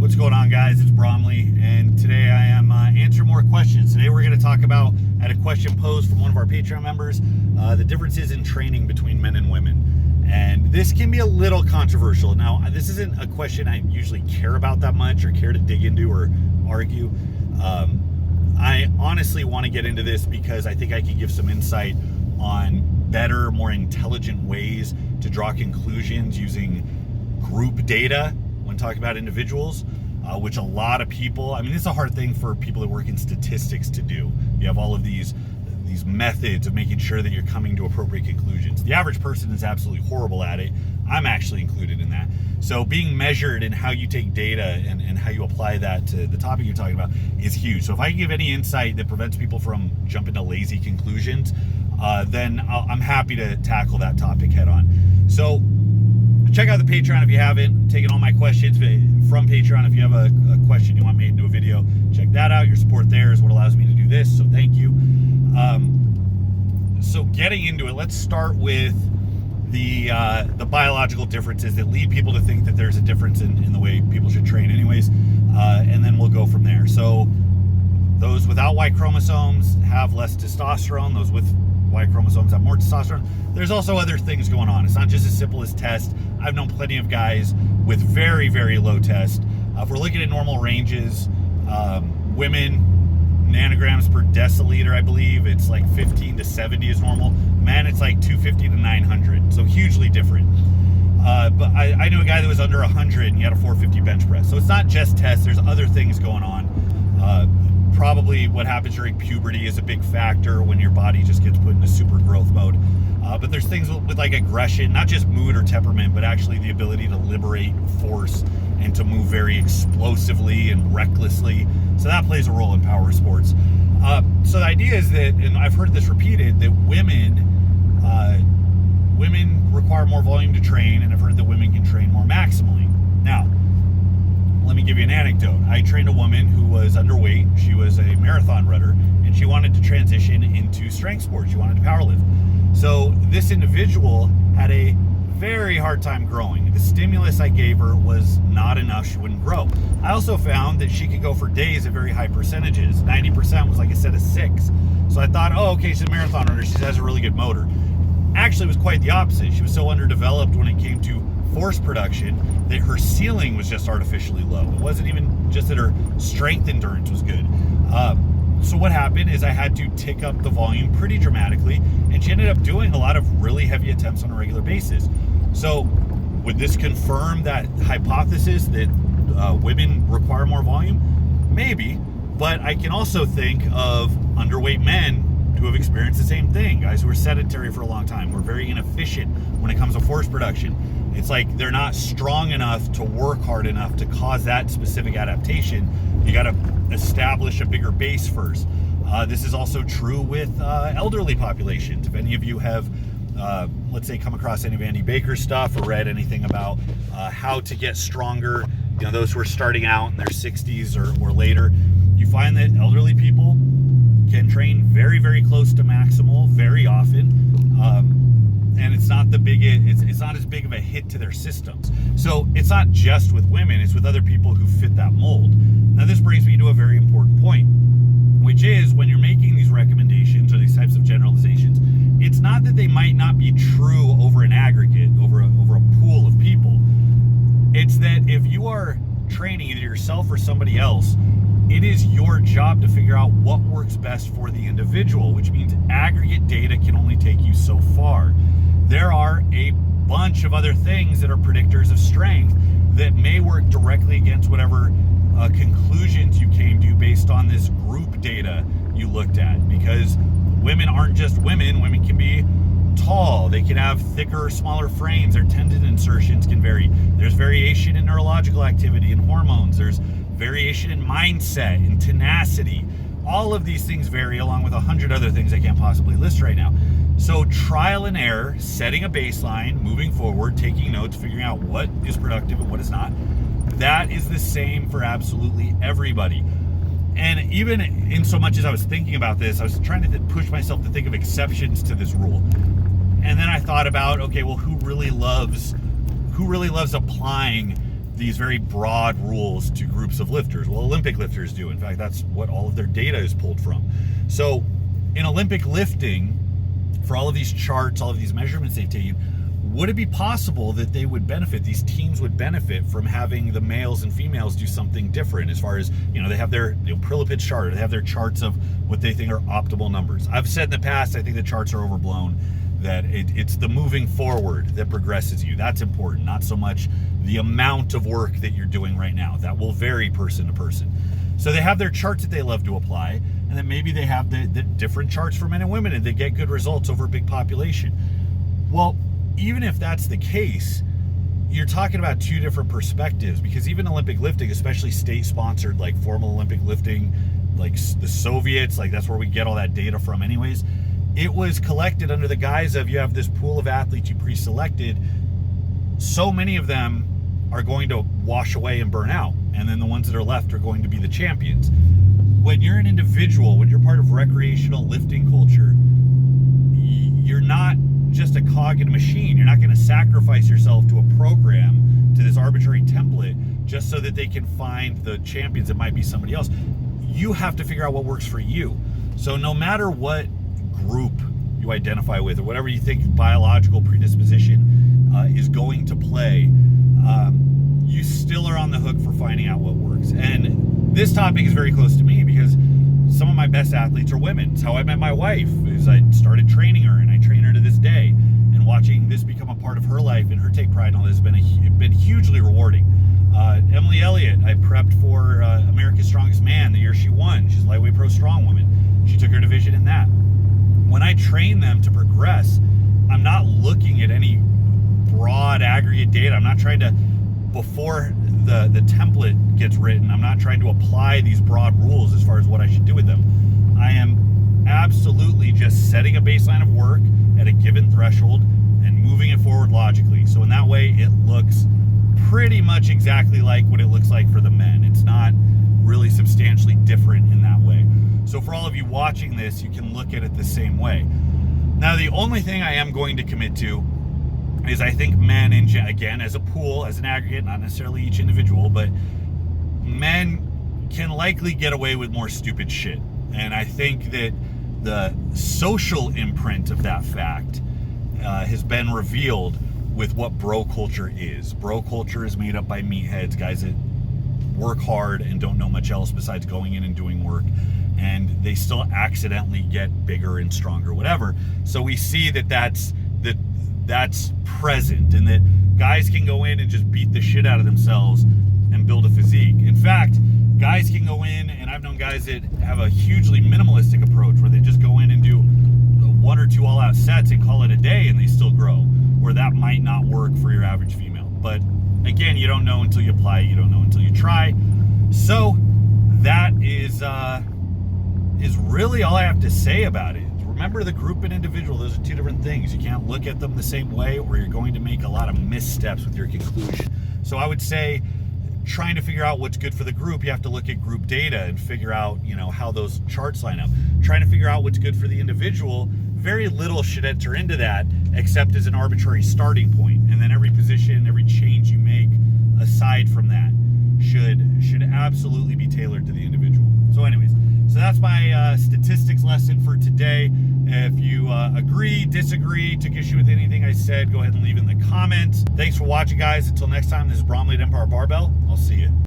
What's going on, guys? It's Bromley, and today I am answering more questions. Today we're going to talk about, I had a question posed from one of our Patreon members, the differences in training between men and women. And this can be a little controversial. Now, this isn't a question I usually care about that much or care to dig into or argue. I honestly want to get into this because I think I can give some insight on better, more intelligent ways to draw conclusions using group data when talking about individuals, which a lot of people, I mean, it's a hard thing for people that work in statistics to do. You have all of these methods of making sure that you're coming to appropriate conclusions. The average person is absolutely horrible at it. I'm actually included in that. So being measured in how you take data and how you apply that to the topic you're talking about is huge. So if I can give any insight that prevents people from jumping to lazy conclusions, then I'm happy to tackle that topic head on. So check out the Patreon if you haven't. Taking all my questions from Patreon. If you have a question you want me to do a video, check that out. Your support there is what allows me to do this, so thank you. So getting into it, let's start with the biological differences that lead people to think that there's a difference in the way people should train anyways, and then we'll go from there. So those without Y chromosomes have less testosterone. Those with Y chromosomes have more testosterone. There's also other things going on. It's not just as simple as test. I've known plenty of guys with very, very low test. If we're looking at normal ranges, women, nanograms per deciliter, I believe, it's like 15 to 70 is normal. Men, it's like 250 to 900, so hugely different. But I knew a guy that was under 100 and he had a 450 bench press. So it's not just test, there's other things going on. Probably what happens during puberty is a big factor when your body just gets put into super growth mode. But there's things with like aggression, not just mood or temperament, but actually the ability to liberate force and to move very explosively and recklessly. So that plays a role in power sports. So the idea is that, and I've heard this repeated, that women require more volume to train, and I've heard that women can train more maximally. Now, let me give you an anecdote. I trained a woman who was underweight. She was a marathon runner, and she wanted to transition into strength sports. She wanted to powerlift. So this individual had a very hard time growing. The stimulus I gave her was not enough. She wouldn't grow. I also found that she could go for days at very high percentages. 90% was like a set of 6. So I thought, oh, okay, she's a marathon runner. She has a really good motor. Actually, it was quite the opposite. She was so underdeveloped when it came to force production that her ceiling was just artificially low. It wasn't even just that her strength endurance was good. So what happened is I had to tick up the volume pretty dramatically, and she ended up doing a lot of really heavy attempts on a regular basis. So would this confirm that hypothesis that women require more volume? Maybe, but I can also think of underweight men who have experienced the same thing. Guys who are sedentary for a long time, who are very inefficient when it comes to force production. It's like they're not strong enough to work hard enough to cause that specific adaptation. You got to establish a bigger base first. This is also true with elderly populations. If any of you have, let's say, come across any of Andy Baker's stuff or read anything about how to get stronger, you know, those who are starting out in their 60s or later, you find that elderly people can train very, very close to maximal very often. And it's not it's not as big of a hit to their systems. So it's not just with women, it's with other people who fit that mold. Now this brings me to a very important point, which is when you're making these recommendations or these types of generalizations, it's not that they might not be true over an aggregate, over a pool of people. It's that if you are training either yourself or somebody else, it is your job to figure out what works best for the individual, which means aggregate data can only take you so far. There are a bunch of other things that are predictors of strength that may work directly against whatever conclusions you came to based on this group data you looked at. Because women aren't just women. Women can be tall. They can have thicker or smaller frames. Their tendon insertions can vary. There's variation in neurological activity and hormones. There's variation in mindset and tenacity. All of these things vary, along with 100 other things I can't possibly list right now. So trial and error, setting a baseline, moving forward, taking notes, figuring out what is productive and what is not, that is the same for absolutely everybody. And even in so much as I was thinking about this, I was trying to push myself to think of exceptions to this rule. And then I thought about, okay, well, who really loves applying these very broad rules to groups of lifters. Well, Olympic lifters do. In fact, that's what all of their data is pulled from. So in Olympic lifting, for all of these charts, all of these measurements they've taken, would it be possible that they would benefit, these teams would benefit from having the males and females do something different as far as, they have their Prilipit chart, they have their charts of what they think are optimal numbers. I've said in the past, I think the charts are overblown, that it's the moving forward that progresses you. That's important, not so much the amount of work that you're doing right now. That will vary person to person. So they have their charts that they love to apply, and then maybe they have the different charts for men and women, and they get good results over a big population. Well, even if that's the case, you're talking about two different perspectives, because even Olympic lifting, especially state-sponsored, like formal Olympic lifting, like the Soviets, like that's where we get all that data from anyways, it was collected under the guise of, you have this pool of athletes you pre-selected, so many of them are going to wash away and burn out, and then the ones that are left are going to be the champions. When you're an individual, when you're part of recreational lifting culture, you're not just a cog in a machine. You're not going to sacrifice yourself to a program, to this arbitrary template, just so that they can find the champions. It might be somebody else. You have to figure out what works for you. So no matter what group you identify with, or whatever you think biological predisposition is going to play, you still are on the hook for finding out what works. And this topic is very close to me, because some of my best athletes are women. It's how I met my wife, is I started training her, and I train her to this day. And watching this become a part of her life and her take pride in all this has been hugely rewarding. Emily Elliott, I prepped for America's Strongest Man the year she won. She's a lightweight pro strong woman. She took her division in that. When I train them to progress, I'm not looking at any broad aggregate data. I'm not trying to, before the template gets written, I'm not trying to apply these broad rules as far as what I should do with them. I am absolutely just setting a baseline of work at a given threshold and moving it forward logically. So in that way, it looks pretty much exactly like what it looks like for the men. It's not really substantially different in that way. So for all of you watching this, you can look at it the same way. Now, the only thing I am going to commit to is, I think men, again, as a pool, as an aggregate, not necessarily each individual, but men can likely get away with more stupid shit. And I think that the social imprint of that fact has been revealed with what bro culture is. Bro culture is made up by meatheads, guys that work hard and don't know much else besides going in and doing work, and they still accidentally get bigger and stronger, whatever. So we see that that's present, and that guys can go in and just beat the shit out of themselves and build a physique. In fact, guys can go in, and I've known guys that have a hugely minimalistic approach where they just go in and do 1 or 2 all-out sets and call it a day, and they still grow, where that might not work for your average female. But again, you don't know until you apply it. You don't know until you try. So that is really all I have to say about it. Remember, the group and individual, those are two different things. You can't look at them the same way, or you're going to make a lot of missteps with your conclusion. So I would say, trying to figure out what's good for the group, you have to look at group data and figure out, how those charts line up. Trying to figure out what's good for the individual, very little should enter into that except as an arbitrary starting point. And then every position, every change you make aside from that should absolutely be tailored to the individual. So anyways, so that's my statistics lesson for today. If you agree, disagree, took issue with anything I said, go ahead and leave it in the comments. Thanks for watching, guys. Until next time, this is Bromley at Empire Barbell. I'll see you.